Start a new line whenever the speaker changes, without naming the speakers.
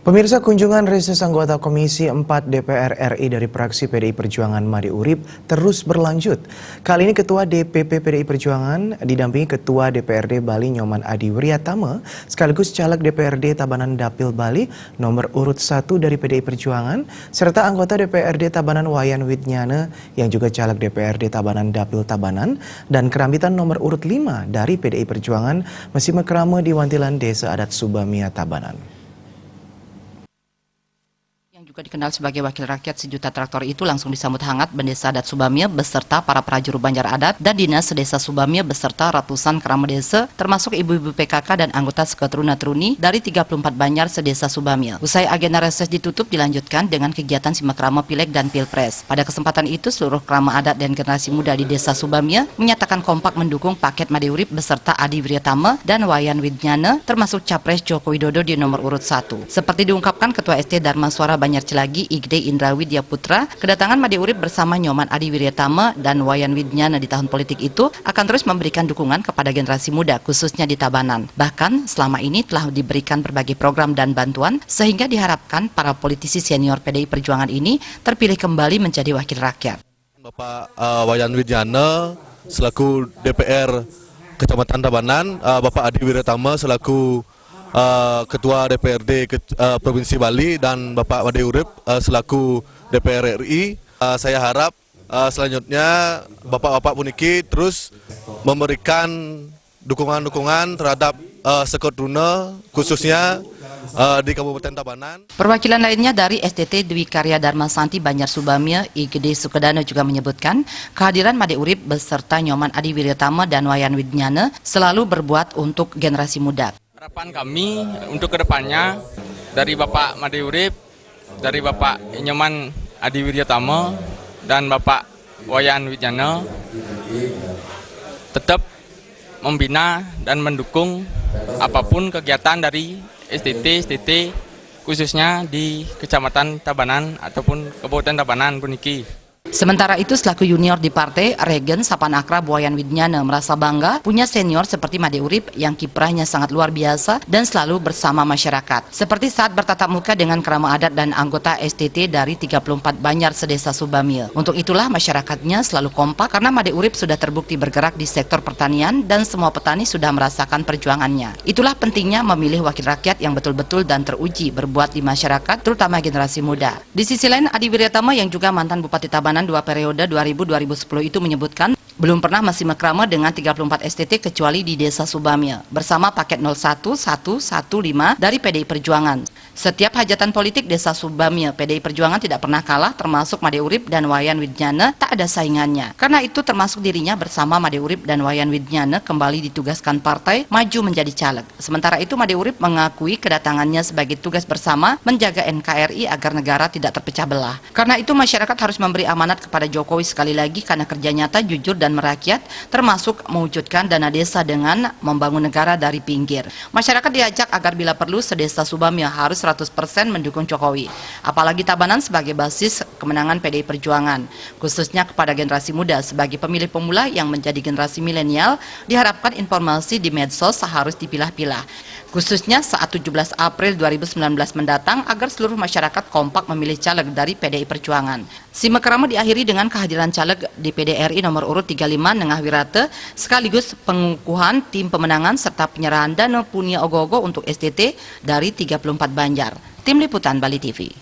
Pemirsa, kunjungan reses anggota Komisi 4 DPR RI dari fraksi PDI Perjuangan Made Urip terus berlanjut. Kali ini Ketua DPP PDI Perjuangan didampingi Ketua DPRD Bali Nyoman Adi Wiryatama sekaligus Caleg DPRD Tabanan Dapil Bali nomor urut 1 dari PDI Perjuangan serta anggota DPRD Tabanan Wayan Widnyana yang juga Caleg DPRD Tabanan Dapil Tabanan dan Kerambitan nomor urut 5 dari PDI Perjuangan masih mekrama di Wantilan Desa Adat Subamia Tabanan.
Juga dikenal sebagai wakil rakyat sejuta traktor itu langsung disambut hangat Bendesa Adat Subamia beserta para prajurus Banjar Adat dan Dinas Desa Subamia beserta ratusan kerama desa termasuk ibu-ibu PKK dan anggota seketuruna-turuni dari 34 Banjar sedesa Subamia. Usai agenda reses ditutup dilanjutkan dengan kegiatan simakrama Pileg dan Pilpres. Pada kesempatan itu seluruh kerama adat dan generasi muda di Desa Subamia menyatakan kompak mendukung paket Made Urip beserta Adi Wiryatama dan Wayan Widnyana termasuk Capres Joko Widodo di nomor urut 1. Seperti diungkapkan Ketua ST Dharma Suara Banjar Cilagi Igde Indra Widya Putra, kedatangan Made Urip bersama Nyoman Adi Wiryatama dan Wayan Widnyana di tahun politik itu akan terus memberikan dukungan kepada generasi muda khususnya di Tabanan. Bahkan selama ini telah diberikan berbagai program dan bantuan sehingga diharapkan para politisi senior PDI Perjuangan ini terpilih kembali menjadi wakil rakyat.
Bapak Wayan Widnyana selaku DPR Kecamatan Tabanan, Bapak Adi Wiryatama selaku Ketua DPRD Provinsi Bali dan Bapak Made Urip selaku DPR RI. Saya harap selanjutnya Bapak-Bapak puniki terus memberikan dukungan-dukungan terhadap seketuruna khususnya di Kabupaten Tabanan.
Perwakilan lainnya dari STT Dwi Karya Dharma Santi Banjar Subamia, Igede Sukedana juga menyebutkan kehadiran Made Urip beserta Nyoman Adi Wiryatama dan Wayan Widnyana selalu berbuat untuk generasi muda.
Harapan kami untuk kedepannya dari Bapak Made Urip, dari Bapak Nyoman Adi Wiryatama dan Bapak Wayan Widnyana tetap membina dan mendukung apapun kegiatan dari STT khususnya di Kecamatan Tabanan ataupun Kabupaten Tabanan puniki.
Sementara itu selaku junior di partai, Regen Sapan Akrab Wayan Widnyana merasa bangga punya senior seperti Made Urip yang kiprahnya sangat luar biasa dan selalu bersama masyarakat. Seperti saat bertatap muka dengan kerama adat dan anggota STT dari 34 Banjar sedesa Subamia. Untuk itulah masyarakatnya selalu kompak karena Made Urip sudah terbukti bergerak di sektor pertanian dan semua petani sudah merasakan perjuangannya. Itulah pentingnya memilih wakil rakyat yang betul-betul dan teruji berbuat di masyarakat terutama generasi muda. Di sisi lain Adi Wiryatama yang juga mantan Bupati Tabanan 2 periode 2000-2010 itu menyebutkan belum pernah masih mekrama dengan 34 STT kecuali di Desa Subamia bersama paket 01115 dari PDI Perjuangan. Setiap hajatan politik Desa Subamia, PDI Perjuangan tidak pernah kalah termasuk Made Urip dan Wayan Widnyana tak ada saingannya. Karena itu termasuk dirinya bersama Made Urip dan Wayan Widnyana kembali ditugaskan partai maju menjadi caleg. Sementara itu Made Urip mengakui kedatangannya sebagai tugas bersama menjaga NKRI agar negara tidak terpecah belah. Karena itu masyarakat harus memberi amanat kepada Jokowi sekali lagi karena kerja nyata, jujur dan merakyat termasuk mewujudkan dana desa dengan membangun negara dari pinggir. Masyarakat diajak agar bila perlu sedesa Subamia harus 100% mendukung Jokowi. Apalagi Tabanan sebagai basis kemenangan PDI Perjuangan. Khususnya kepada generasi muda sebagai pemilih pemula yang menjadi generasi milenial diharapkan informasi di medsos harus dipilah-pilah. Khususnya saat 17 April 2019 mendatang agar seluruh masyarakat kompak memilih caleg dari PDI Perjuangan. Simakrama diakhiri dengan kehadiran caleg DPD RI nomor urut 35 Nengah Wirate sekaligus pengukuhan tim pemenangan serta penyerahan dana punya ogoh-ogoh untuk STT dari 34 Banjar. Tim Liputan Bali TV.